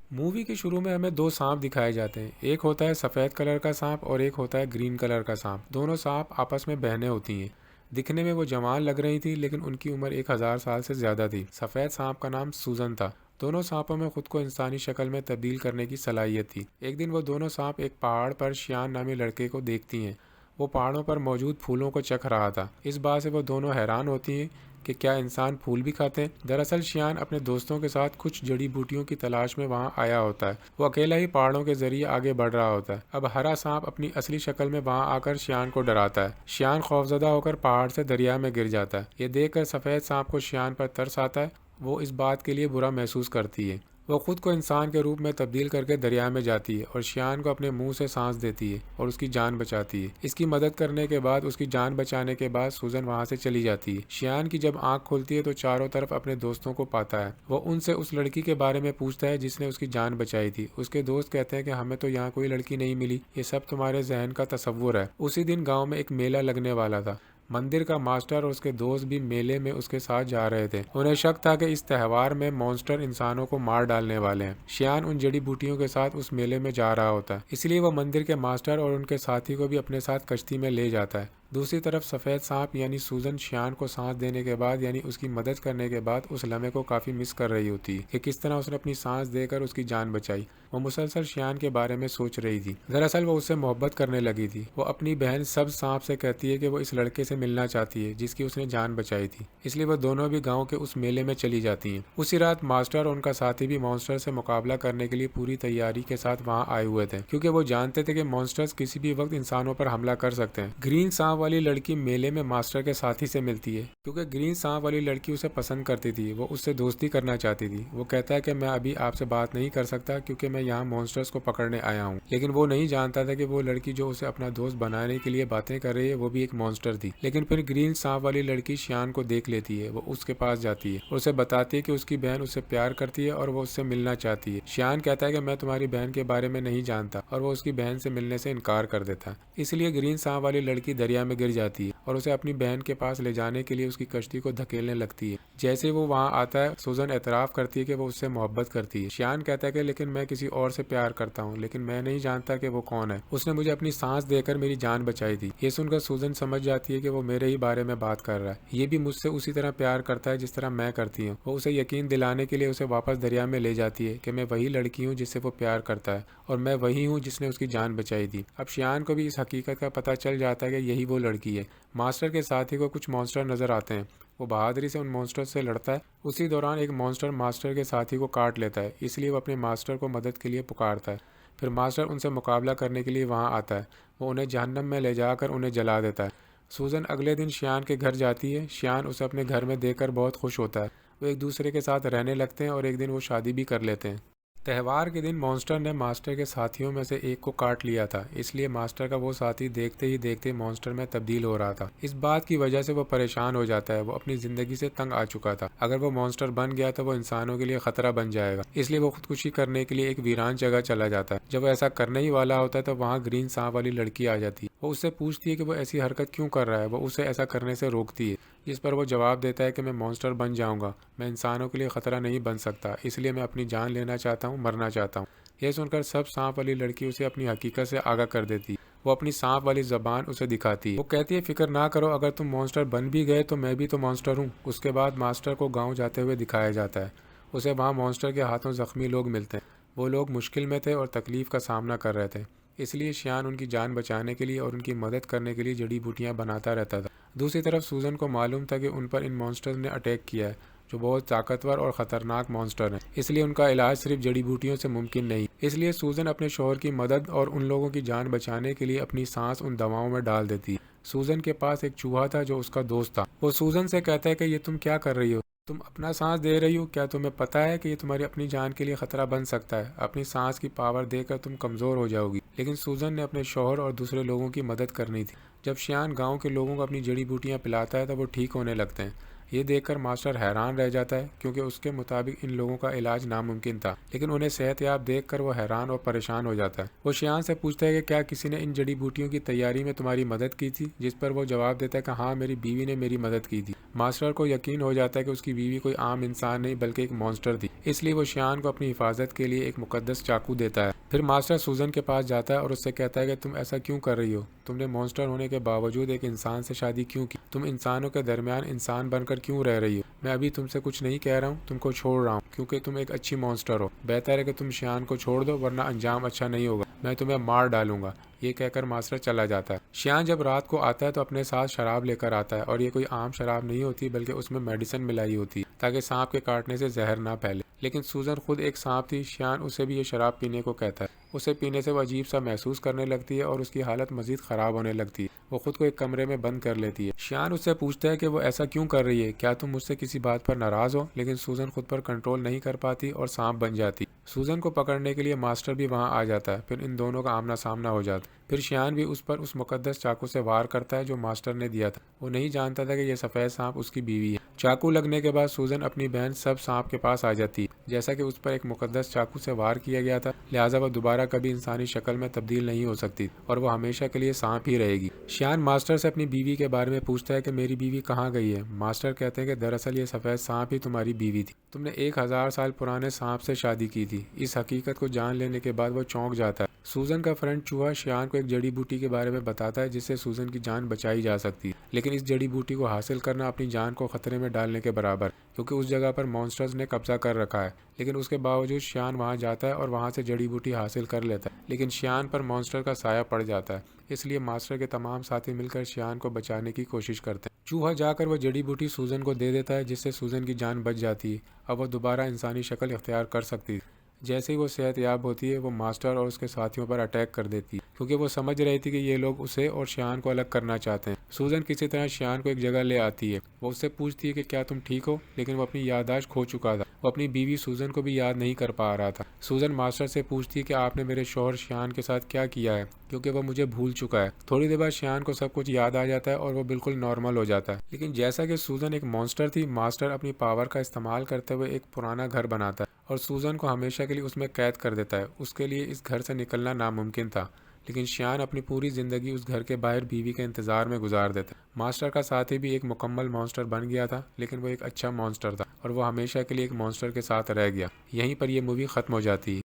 Movie के शुरू में हमें दो सांप दिखाए जाते हैं। एक होता है सफ़ेद कलर का सांप और एक होता है ग्रीन कलर का सांप। दोनों सांप आपस में बहनें होती हैं। दिखने में वो जवान लग रही थी, लेकिन उनकी उम्र 1000 साल से ज़्यादा थी। सफ़ेद सांप का नाम सूजन था। दोनों सांपों में खुद को इंसानी शक्ल में तब्दील करने की सलाहियत थी। एक दिन वो दोनों सांप एक पहाड़ पर शियान नामी लड़के को देखती हैं। वो पहाड़ों पर मौजूद फूलों को चख रहा था। इस बात से वो दोनों हैरान होती हैं कि क्या इंसान फूल भी खाते हैं। दरअसल शियान अपने दोस्तों के साथ कुछ जड़ी बूटियों की तलाश में वहां आया होता है। वो अकेला ही पहाड़ों के जरिए आगे बढ़ रहा होता है। अब हरा सांप अपनी असली शक्ल में वहां आकर शियान को डराता है। शियान खौफजदा होकर पहाड़ से दरिया में गिर जाता है। ये देखकर सफ़ेद सांप को शियान पर तरस आता है। वो इस बात के लिए बुरा महसूस करती है। वो खुद को इंसान के रूप में तब्दील करके दरिया में जाती है और शियान को अपने मुंह से सांस देती है और उसकी जान बचाती है। इसकी मदद करने के बाद, उसकी जान बचाने के बाद सूजन वहां से चली जाती है। शियान की जब आंख खुलती है तो चारों तरफ अपने दोस्तों को पाता है। वो उनसे उस लड़की के बारे में पूछता है जिसने उसकी जान बचाई थी। उसके दोस्त कहते हैं कि हमें तो यहाँ कोई लड़की नहीं मिली, ये सब तुम्हारे जहन का तस्वुर है। उसी दिन गाँव में एक मेला लगने वाला था। मंदिर का मास्टर और उसके दोस्त भी मेले में उसके साथ जा रहे थे। उन्हें शक था कि इस त्यौहार में मॉन्स्टर इंसानों को मार डालने वाले हैं। शियान उन जड़ी बूटियों के साथ उस मेले में जा रहा होता है, इसलिए वह मंदिर के मास्टर और उनके साथी को भी अपने साथ कश्ती में ले जाता है। दूसरी तरफ सफ़ेद सांप यानी सूजन शियान को सांस देने के बाद, यानी उसकी मदद करने के बाद, उस लम्हे को काफ़ी मिस कर रही होती है कि किस तरह उसने अपनी सांस देकर उसकी जान बचाई। वो मुसलसल शियान के बारे में सोच रही थी। दरअसल वो उससे मोहब्बत करने लगी थी। वो अपनी बहन सब सांप से कहती है कि वो इस लड़के से मिलना चाहती है जिसकी उसने जान बचाई थी। इसलिए वो दोनों भी गाँव के उस मेले में चली जाती हैं। उसी रात मास्टर और उनका साथी भी मॉन्स्टर से मुकाबला करने के लिए पूरी तैयारी के साथ वहाँ आए हुए थे, क्योंकि वो जानते थे कि मॉन्स्टर्स किसी भी वक्त इंसानों पर हमला कर सकते हैं। ग्रीन सांप वाली लड़की मेले में मास्टर के साथी से मिलती है, क्योंकि ग्रीन सांप वाली लड़की उसे पसंद करती थी। वो उससे दोस्ती करना चाहती थी। वो कहता है कि मैं अभी आपसे बात नहीं कर सकता क्योंकि मैं यहाँ मॉन्स्टर्स को पकड़ने आया हूँ। लेकिन वो नहीं जानता था कि वो लड़की जो उसे अपना दोस्त बनाने के लिए बातें कर रही है वो भी एक मॉन्स्टर थी। लेकिन फिर ग्रीन सांप वाली लड़की शियान को देख लेती है। वो उसके पास जाती है और उसे बताती है कि उसकी बहन उससे प्यार करती है और वो उससे मिलना चाहती है। शियान कहता है कि मैं तुम्हारी बहन के बारे में नहीं जानता, और वो उसकी बहन से मिलने से इनकार कर देता है। इसलिए ग्रीन सांप वाली लड़की दरिया में गिर जाती है और उसे अपनी बहन के पास ले जाने के लिए उसकी कश्ती को धकेलने लगती है। जैसे वो वहाँ आता है, सूजन एतराफ़ करती है कि वो उससे मोहब्बत करती है। शियान कहता है कि लेकिन मैं किसी और से प्यार करता हूँ, लेकिन मैं नहीं जानता कि वो कौन है। उसने मुझे अपनी सांस देकर मेरी जान बचाई थी। ये सुनकर सूजन समझ जाती है कि वो मेरे ही बारे में बात कर रहा है। ये भी मुझसे उसी तरह प्यार करता है जिस तरह मैं करती हूँ। वो उसे यकीन दिलाने के लिए उसे वापस दरिया में ले जाती है कि मैं वही लड़की हूँ जिससे वो प्यार करता है और मैं वही हूँ जिसने उसकी जान बचाई थी। अब शियान को भी इस हकीकत का पता चल जाता है कि यही वो लड़की है। मास्टर के साथी को कुछ मॉन्स्टर नजर आते हैं। वो बहादुरी से उन मॉन्स्टर से लड़ता है। उसी दौरान एक मॉन्स्टर मास्टर के साथी को काट लेता है, इसलिए वो अपने मास्टर को मदद के लिए पुकारता है। फिर मास्टर उनसे मुकाबला करने के लिए वहाँ आता है। वो उन्हें जहन्नम में ले जाकर उन्हें जला देता है। सूजन अगले दिन शियान के घर जाती है। शियान उसे अपने घर में देखकर बहुत खुश होता है। वो एक दूसरे के साथ रहने लगते हैं और एक दिन वो शादी भी कर लेते हैं। त्यौहार के दिन मॉन्स्टर ने मास्टर के साथियों में से एक को काट लिया था, इसलिए मास्टर का वो साथी देखते ही देखते मॉन्स्टर में तब्दील हो रहा था। इस बात की वजह से वो परेशान हो जाता है। वो अपनी जिंदगी से तंग आ चुका था। अगर वो मॉन्स्टर बन गया तो वो इंसानों के लिए खतरा बन जाएगा, इसलिए वो खुदकुशी करने के लिए एक वीरान जगह चला जाता है। जब वो ऐसा करने ही वाला होता है तो वहाँ ग्रीन सांप वाली लड़की आ जाती है। वो उससे पूछती है कि वो ऐसी हरकत क्यों कर रहा है। वो उसे ऐसा करने से रोकती है, जिस पर वो जवाब देता है कि मैं मॉन्स्टर बन जाऊंगा, मैं इंसानों के लिए खतरा नहीं बन सकता, इसलिए मैं अपनी जान लेना चाहता हूँ, मरना चाहता हूँ। यह सुनकर सब सांप वाली लड़की उसे अपनी हकीकत से आगाह कर देती है। वो अपनी सांप वाली जबान उसे दिखाती है। वो कहती है, फिक्र ना करो, अगर तुम मॉन्स्टर बन भी गए तो मैं भी तो मॉन्स्टर हूँ। उसके बाद मास्टर को गाँव जाते हुए दिखाया जाता है। उसे वहाँ मॉन्स्टर के हाथों जख्मी लोग मिलते हैं। वो लोग मुश्किल में थे और तकलीफ का सामना कर रहे थे, इसलिए शियान उनकी जान बचाने के लिए और उनकी मदद करने के लिए जड़ी बूटियां बनाता रहता था। दूसरी तरफ सूजन को मालूम था कि उन पर इन मॉन्स्टर्स ने अटैक किया है, जो बहुत ताकतवर और ख़तरनाक मॉन्स्टर हैं। इसलिए उनका इलाज सिर्फ जड़ी बूटियों से मुमकिन नहीं। इसलिए सूजन अपने शौहर की मदद और उन लोगों की जान बचाने के लिए अपनी सांस उन दवाओं में डाल देती है। सूजन के पास एक चूहा था जो उसका दोस्त था। वो सूजन से कहता है कि ये तुम क्या कर रही हो, तुम अपना सांस दे रही हो, क्या तुम्हें पता है कि ये तुम्हारी अपनी जान के लिए खतरा बन सकता है। अपनी सांस की पावर देकर तुम कमज़ोर हो जाओगी। लेकिन सूजन ने अपने शौहर और दूसरे लोगों की मदद करनी थी। जब शियान गांव के लोगों को अपनी जड़ी बूटियां पिलाता है तो वो ठीक होने लगते हैं। ये देखकर मास्टर हैरान रह जाता है क्योंकि उसके मुताबिक इन लोगों का इलाज नामुमकिन था, लेकिन उन्हें सेहतयाब देखकर वो हैरान और परेशान हो जाता है। वो शियान से पूछता है कि क्या किसी ने इन जड़ी बूटियों की तैयारी में तुम्हारी मदद की थी, जिस पर वो जवाब देता है कि हाँ, मेरी बीवी ने मेरी मदद की थी। मास्टर को यकीन हो जाता है कि उसकी बीवी कोई आम इंसान नहीं बल्कि एक मॉन्स्टर थी, इसलिए वो शियान को अपनी हिफाजत के लिए एक मुकद्दस चाकू देता है। फिर मास्टर सूजन के पास जाता है और उससे कहता है कि तुम ऐसा क्यों कर रही हो, तुमने मॉन्स्टर होने के बावजूद एक इंसान से शादी क्यों की, तुम इंसानों के दरमियान इंसान बनकर क्यों रह रही हो। मैं अभी तुमसे कुछ नहीं कह रहा हूँ, तुमको छोड़ रहा हूँ क्योंकि तुम एक अच्छी मॉन्स्टर हो। बेहतर है कि तुम शियान को छोड़ दो वरना अंजाम अच्छा नहीं होगा, मैं तुम्हें मार डालूंगा। ये कहकर मास्टर चला जाता है। शियान जब रात को आता है तो अपने साथ शराब लेकर आता है और ये कोई आम शराब नहीं होती बल्कि उसमें मेडिसिन मिलाई होती है ताकि सांप के काटने से जहर ना फैले। लेकिन सूजन खुद एक सांप थी। शियान उसे भी ये शराब पीने को कहता है। उसे पीने से वो अजीब सा महसूस करने लगती है और उसकी हालत मजीद खराब होने लगती है। वो खुद को एक कमरे में बंद कर लेती है। शियान उससे पूछता है कि वो ऐसा क्यों कर रही है, क्या तुम मुझसे किसी बात पर नाराज हो। लेकिन सूजन खुद पर कंट्रोल नहीं कर पाती और सांप बन जाती। सूजन को पकड़ने के लिए मास्टर भी वहां आ जाता है। फिर इन दोनों का आमना सामना हो जाता है। फिर शियान भी उस पर उस मुकद्दस चाकू से वार करता है जो मास्टर ने दिया था। वो नहीं जानता था कि यह सफेद सांप उसकी बीवी है। चाकू लगने के बाद सूजन अपनी बहन सब सांप के पास आ जाती है। जैसा कि उस पर एक मुकद्दस चाकू से वार किया गया था, लिहाजा वह दोबारा कभी इंसानी शक्ल में तब्दील नहीं हो सकती और वह हमेशा के लिए सांप ही रहेगी। शियान मास्टर से अपनी बीवी के बारे में पूछता है कि मेरी बीवी कहाँ गई है। मास्टर कहते हैं कि दरअसल ये सफेद सांप ही तुम्हारी बीवी थी, तुमने 1000 साल पुराने सांप से शादी की थी। इस हकीकत को जान लेने के बाद वो चौंक जाता है। सूजन का फ्रेंड चूहा शियान को एक जड़ी बूटी के बारे में बताता है जिससे सूजन की जान बचाई जा सकती है, लेकिन इस जड़ी बूटी को हासिल करना अपनी जान को खतरे में डालने के बराबर, क्योंकि उस जगह पर मॉन्स्टर्स ने कब्जा कर रखा है। लेकिन उसके बावजूद शियान वहां जाता है और वहां से जड़ी बूटी हासिल कर लेता है, लेकिन शियान पर मॉन्स्टर का साया पड़ जाता है। इसलिए मास्टर के तमाम साथी मिलकर शियान को बचाने की कोशिश करते हैं। चूहा जाकर वो जड़ी बूटी सूजन को दे देता है जिससे सूजन की जान बच जाती है। अब वह दोबारा इंसानी शक्ल इख्तियार कर सकती है। जैसे ही वो सेहतयाब होती है वो मास्टर और उसके साथियों पर अटैक कर देती है, क्योंकि वो समझ रही थी कि ये लोग उसे और शियान को अलग करना चाहते हैं। सूजन किसी तरह शियान को एक जगह ले आती है। वो उससे पूछती है कि क्या तुम ठीक हो, लेकिन वो अपनी याददाश्त खो चुका था। वो अपनी बीवी सूजन को भी याद नहीं कर पा रहा था। सूजन मास्टर से पूछती है कि आपने मेरे शौहर शियान के साथ क्या किया है, क्योंकि वह मुझे भूल चुका है। थोड़ी देर बाद शियान को सब कुछ याद आ जाता है और वो बिल्कुल नॉर्मल हो जाता है। लेकिन जैसा कि सूजन एक मॉन्स्टर थी, मास्टर अपनी पावर का इस्तेमाल करते हुए एक पुराना घर बनाता है और सूजन को हमेशा के लिए उसमें कैद कर देता है। उसके लिए इस घर से निकलना नामुमकिन था, लेकिन शियान अपनी पूरी जिंदगी उस घर के बाहर बीवी के इंतजार में गुजार देता है। मास्टर का साथी भी एक मुकम्मल मॉन्स्टर बन गया था, लेकिन वो एक अच्छा मॉन्स्टर था और वो हमेशा के लिए एक मॉन्स्टर के साथ रह गया। यहीं पर यह मूवी खत्म हो जाती है।